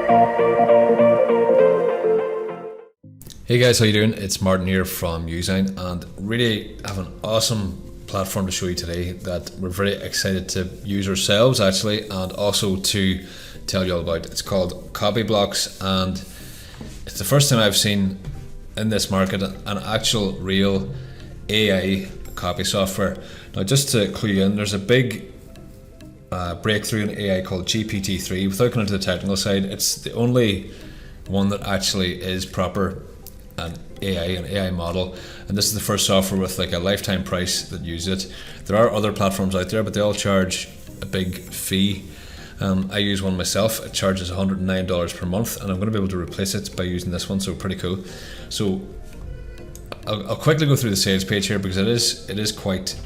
Hey guys, how you doing? It's Martin here from Usign, and really have an awesome platform to show you today that we're very excited to use ourselves actually, and also to tell you all about. It's called CopyBlocks, and it's the first time I've seen in this market an actual real AI copy software. Now, just to clue you in, there's a big breakthrough in AI called GPT-3. Without going into the technical side, it's the only one that actually is proper an AI model, and this is the first software with like a lifetime price that uses it. There are other platforms out there, but they all charge a big fee. I use one myself. It charges $109 per month, and I'm going to be able to replace it by using this one, so pretty cool. So I'll quickly go through the sales page here, because it is quite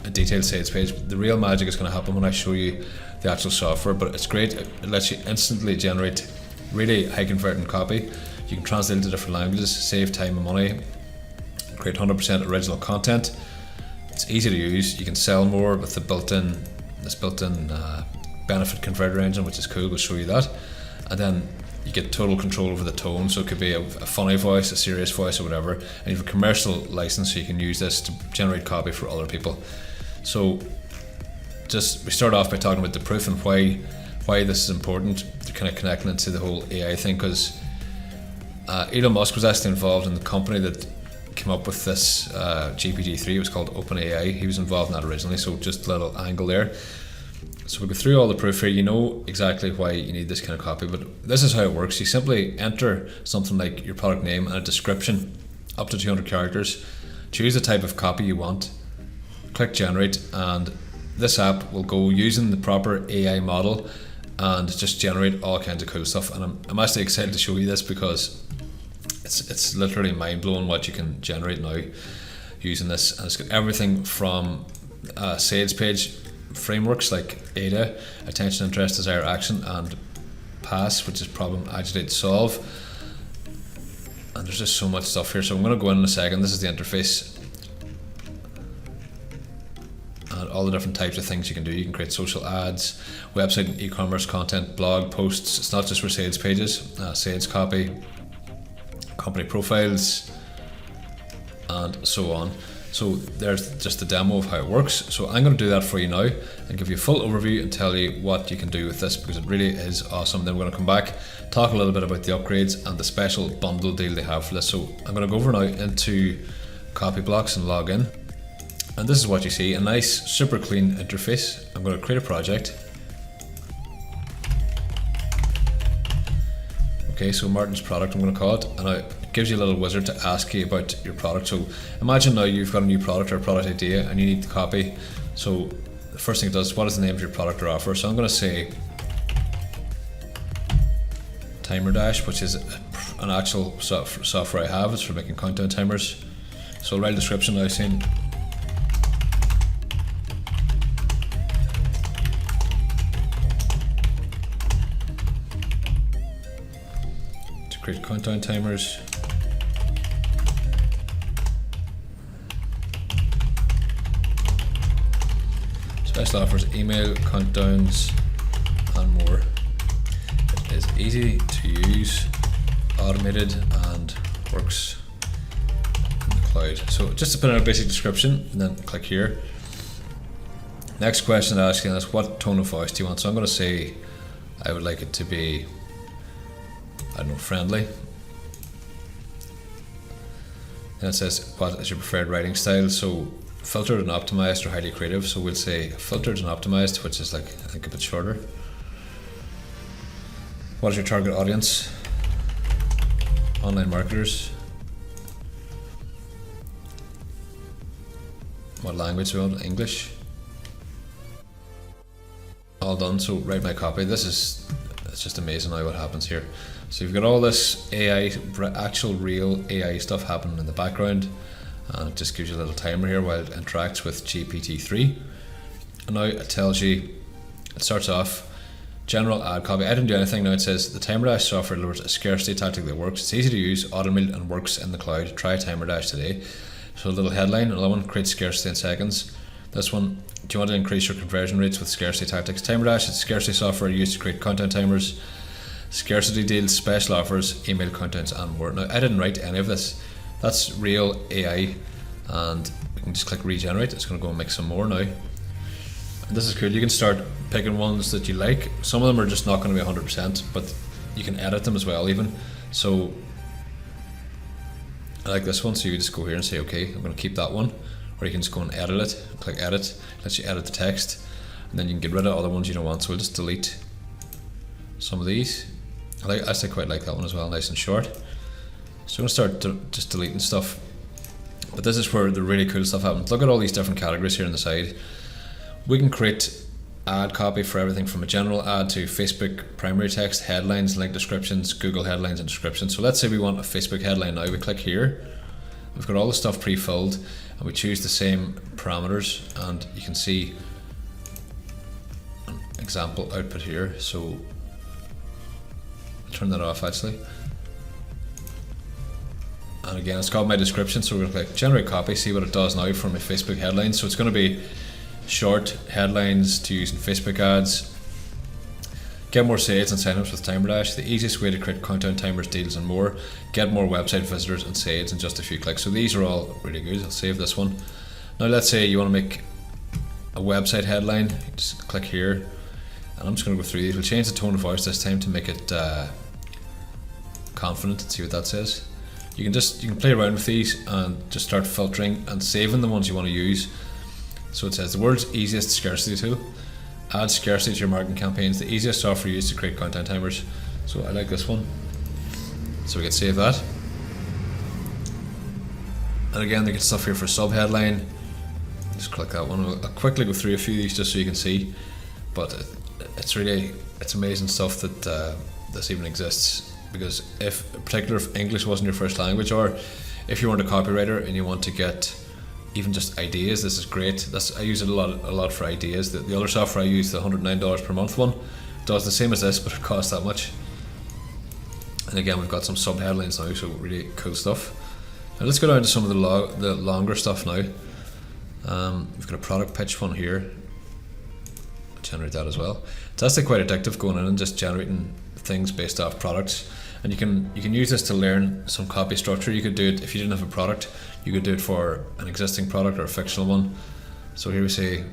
a detailed sales page. The real magic is going to happen when I show you the actual software, but it's great. It lets you instantly generate really high converting copy. You can translate into different languages, save time and money, create 100% original content. It's easy to use. You can sell more with the built-in benefit converter engine, which is cool. We'll show you that. And then you get total control over the tone, so it could be a funny voice, a serious voice, or whatever. And you have a commercial license, so you can use this to generate copy for other people. So we start off by talking about the proof and why this is important. To kind of connecting into the whole AI thing, because Elon Musk was actually involved in the company that came up with this GPT-3. It was called OpenAI. He was involved in that originally, so just a little angle there. So we'll go through all the proof here. You know exactly why you need this kind of copy, but this is how it works. You simply enter something like your product name and a description, up to 200 characters. Choose the type of copy you want, click generate, and this app will go using the proper AI model and just generate all kinds of cool stuff. And I'm actually excited to show you this, because it's literally mind-blowing what you can generate now using this. And it's got everything from sales page frameworks like ADA, attention, interest, desire, action, and PASS, which is problem, agitate, solve. And there's just so much stuff here, so I'm going to go in a second. This is the interface and all the different types of things you can do. You can create social ads, website and e-commerce content, blog posts. It's not just for sales pages, sales copy, company profiles, and so on. So there's just a demo of how it works. So I'm going to do that for you now and give you a full overview and tell you what you can do with this, because it really is awesome. Then we're going to come back, talk a little bit about the upgrades and the special bundle deal they have for this. So I'm going to go over now into CopyBlocks and log in. And this is what you see, a nice, super clean interface. I'm going to create a project. Okay, so Martin's product, I'm going to call it, and it gives you a little wizard to ask you about your product. So imagine now you've got a new product or a product idea and you need to copy. So the first thing it does is, what is the name of your product or offer? So I'm going to say Timer Dash, which is an actual software I have. It's for making countdown timers. So I'll write a description now saying, create countdown timers. Special offers, email, countdowns, and more. It is easy to use, automated, and works in the cloud. So just to put in a basic description, and then click here. Next question asking is, what tone of voice do you want? So I'm going to say I would like it to be, I don't know, friendly. And it says, what is your preferred writing style? So filtered and optimized or highly creative. So we'll say filtered and optimized, which is like, I think, a bit shorter. What is your target audience? Online marketers. What language do you want? English. All done. So write my copy. It's just amazing now what happens here. So you've got all this AI, actual real AI stuff happening in the background, and it just gives you a little timer here while it interacts with GPT-3. And now it tells you, it starts off, general ad copy. I didn't do anything. Now it says, the Timer Dash software delivers a scarcity tactic that works. It's easy to use, automated, and works in the cloud. Try Timer Dash today. So a little headline. Another one, create scarcity in seconds. This one, do you want to increase your conversion rates with scarcity tactics? Timer Dash is scarcity software used to create countdown timers. scarcity deals, special offers, email countdowns, and more. Now, I didn't write any of this. That's real AI, and you can just click regenerate. It's going to go and make some more now. And this is cool. You can start picking ones that you like. Some of them are just not going to be 100%, but you can edit them as well even. So I like this one, so you just go here and say, okay, I'm going to keep that one. Or you can just go and edit it, click edit, lets you edit the text, and then you can get rid of other ones you don't want. So we'll just delete some of these. I actually quite like that one as well, nice and short. So I'm going to start just deleting stuff. But this is where the really cool stuff happens. Look at all these different categories here on the side. We can create ad copy for everything from a general ad to Facebook primary text, headlines, link descriptions, Google headlines and descriptions. So let's say we want a Facebook headline now. We click here. We've got all the stuff pre-filled, and we choose the same parameters, and you can see an example output here. So turn that off actually. And again, it's got my description, so we're going to click generate copy, see what it does now for my Facebook headlines. So it's going to be short headlines to use in Facebook ads. Get more sales and signups with TimerDash. The easiest way to create countdown timers, deals, and more. Get more website visitors and sales in just a few clicks. So these are all really good. I'll save this one. Now let's say you want to make a website headline. Just click here, and I'm just going to go through these. We'll change the tone of voice this time to make it confident and see what that says. You can play around with these and just start filtering and saving the ones you want to use. So it says the world's easiest scarcity tool. Add scarcity to your marketing campaigns. The easiest software used to create countdown timers. So I like this one. So we can save that. And again, they get stuff here for sub headline. Just click that one. I'll quickly go through a few of these just so you can see. But it's amazing stuff that this even exists. Because particularly if English wasn't your first language, or if you weren't a copywriter and you want to get even just ideas, this is great. I use it a lot for ideas. The other software I use, the $109 per month one, does the same as this, but it costs that much. And again, we've got some sub headlines now, so really cool stuff. Now let's go down to some of the longer stuff now. We've got a product pitch one here. Generate that as well. It's actually quite addictive going in and just generating things based off products. And you can use this to learn some copy structure. You could do it if you didn't have a product. You could do it for an existing product or a fictional one. So here we say,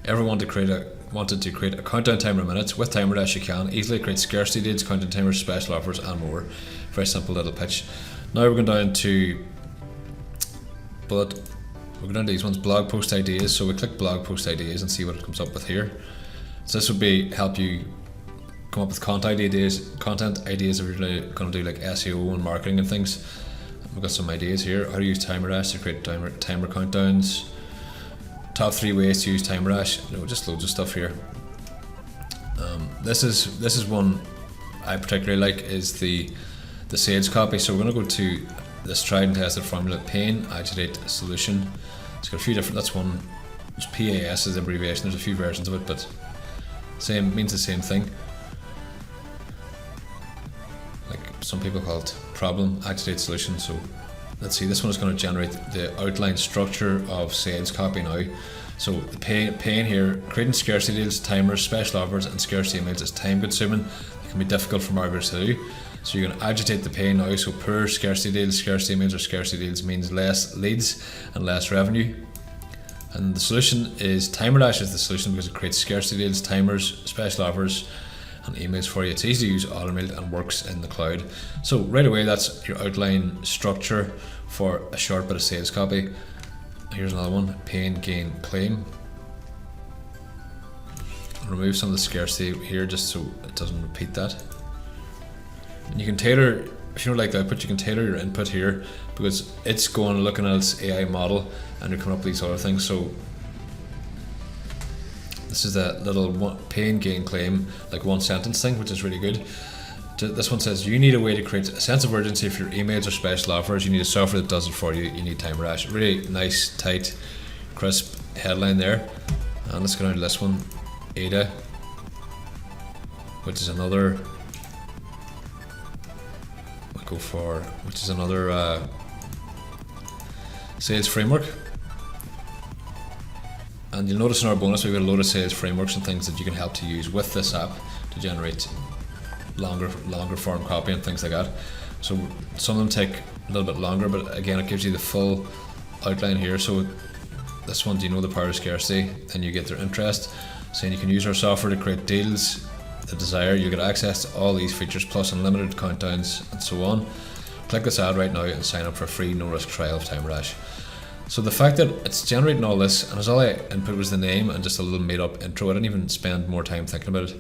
everyone wanted to create a countdown timer in minutes. With TimerDash you can easily create scarcity deals, countdown timers, special offers, and more. Very simple little pitch. Now we're going down to these ones, blog post ideas. So we click blog post ideas and see what it comes up with here. So this would help you come up with content ideas if you're going to do like SEO and marketing and things. We've got some ideas here. How to use TimerDash to create timer countdowns. Top 3 ways to use TimerDash. Just loads of stuff here. This is one I particularly like, is the sales copy. So we're going to go to this tried and tested formula: pain, agitate, solution. It's got a few different. That's one. It's PAS is the abbreviation. There's a few versions of it, but means the same thing. Like some people call it problem, agitate, solution. So let's see, this one is going to generate the outline structure of sales copy now. So the pain here, creating scarcity deals, timers, special offers, and scarcity emails is time consuming. It can be difficult for marketers to do. So you're going to agitate the pain now. So poor scarcity deals, scarcity emails, or scarcity deals means less leads and less revenue. And the solution is TimerDash is the solution because it creates scarcity deals, timers, special offers, and emails for you. It's easy to use, automated, and works in the cloud. So right away, that's your outline structure for a short bit of sales copy. Here's another one: pain, gain, claim. I'll remove some of the scarcity here just so it doesn't repeat that. And you can tailor, if you don't like the output, you can tailor your input here because it's going looking at its AI model and you're coming up with these other things. So this is that little pain, gain, claim, like one sentence thing, which is really good. This one says, you need a way to create a sense of urgency for your emails or special offers. You need a software that does it for you. You need TimerDash. Really nice, tight, crisp headline there. And let's go down to this one, Ada, which is another sales framework. And you'll notice in our bonus we've got a load of sales frameworks and things that you can help to use with this app to to generate longer form copy and things like that. So some of them take a little bit longer, but again, it gives you the full outline here. So this one, do you know the power of scarcity? And you get their interest, saying you can use our software to create deals the desire. You get access to all these features plus unlimited countdowns and so on. Click this ad right now and sign up for a free no risk trial of TimeRash. So the fact that it's generating all this, and as all I input was the name and just a little made up intro, I didn't even spend more time thinking about it.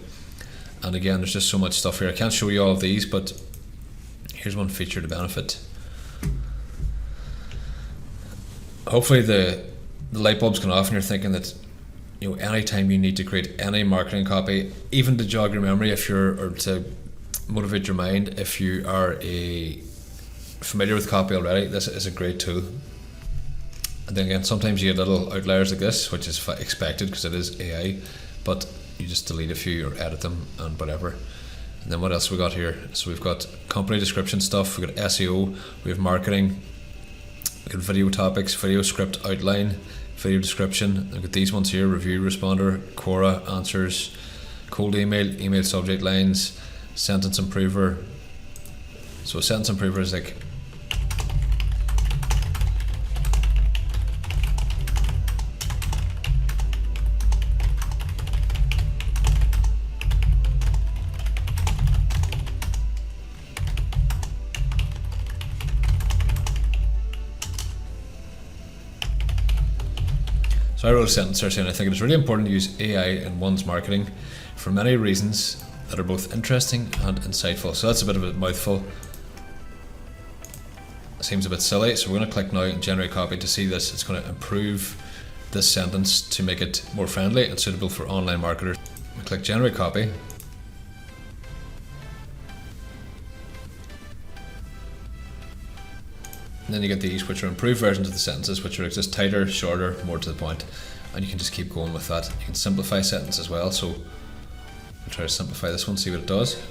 And again, there's just so much stuff here. I can't show you all of these, but here's one feature to benefit. Hopefully the light bulb's gone off and you're thinking that, you know, anytime you need to create any marketing copy, even to jog your memory or to motivate your mind, if you are familiar with copy already, this is a great tool. And then again, sometimes you get little outliers like this, which is expected because it is AI, but you just delete a few or edit them and whatever. And then what else we got here? So we've got company description stuff, we've got SEO, we have marketing, we've got video topics, video script outline, video description. We've got these ones here: review responder, Quora answers, cold email, email subject lines, sentence improver. So a sentence improver is like, so I wrote a sentence there saying I think it is really important to use AI in one's marketing for many reasons that are both interesting and insightful. So that's a bit of a mouthful. Seems a bit silly, so we're going to click now and generate copy to see this. It's going to improve this sentence to make it more friendly and suitable for online marketers. We click generate copy. And then you get these, which are improved versions of the sentences, which are just tighter, shorter, more to the point, and you can just keep going with that. You can simplify sentences as well, so I'll try to simplify this one, see what it does.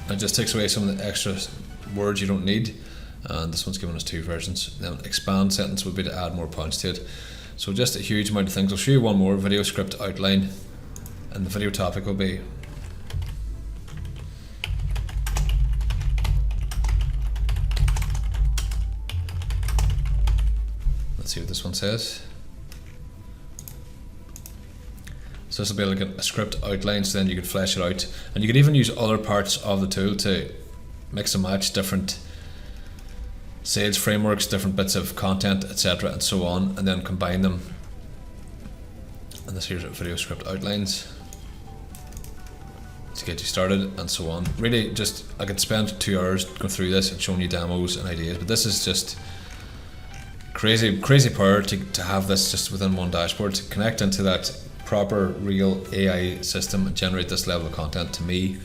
It just takes away some of the extra words you don't need, and this one's giving us 2 versions. Then expand sentence would be to add more points to it. So just a huge amount of things. I'll show you one more: video script outline, and the video topic will be let's see what this one says. So this will be like a script outline, so then you could flesh it out, and you could even use other parts of the tool to mix and match different sales frameworks, different bits of content, etc., and so on, and then combine them. And this here's video script outlines to get you started, and so on. Really, just I could spend 2 hours going through this and showing you demos and ideas, but this is just crazy power to have this just within one dashboard, to connect into that proper real AI system and generate this level of content. To me,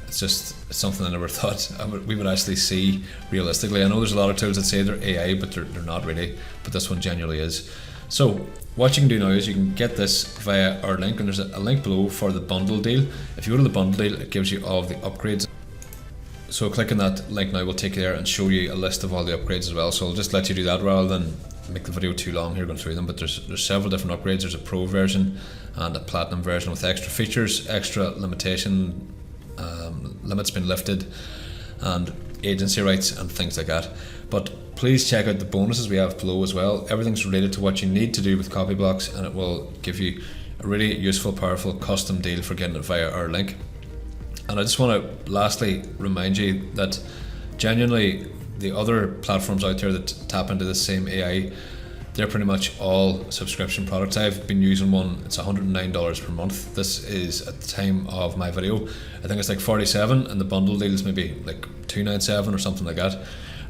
it's something I never thought we would actually see realistically. I know there's a lot of tools that say they're AI, but they're not really, but this one genuinely is. So what you can do now is you can get this via our link, and there's a link below for the bundle deal. If you go to the bundle deal, it gives you all of the upgrades. So clicking that link now will take you there and show you a list of all the upgrades as well. So I'll just let you do that rather than make the video too long here going through them. But there's several different upgrades. There's a pro version and a platinum version with extra features, extra limitation, limits been lifted, and agency rights and things like that. But please check out the bonuses we have below as well. Everything's related to what you need to do with CopyBlocks, and it will give you a really useful, powerful custom deal for getting it via our link. And I just want to lastly remind you that genuinely the other platforms out there that tap into the same AI, they're pretty much all subscription products. I've been using one, it's $109 per month. This is, at the time of my video, I think it's like $47, and the bundle deal is maybe like $297 or something like that.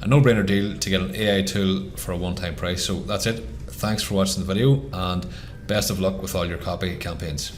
A no-brainer deal to get an AI tool for a one-time price. So that's it. Thanks for watching the video, and best of luck with all your copy campaigns.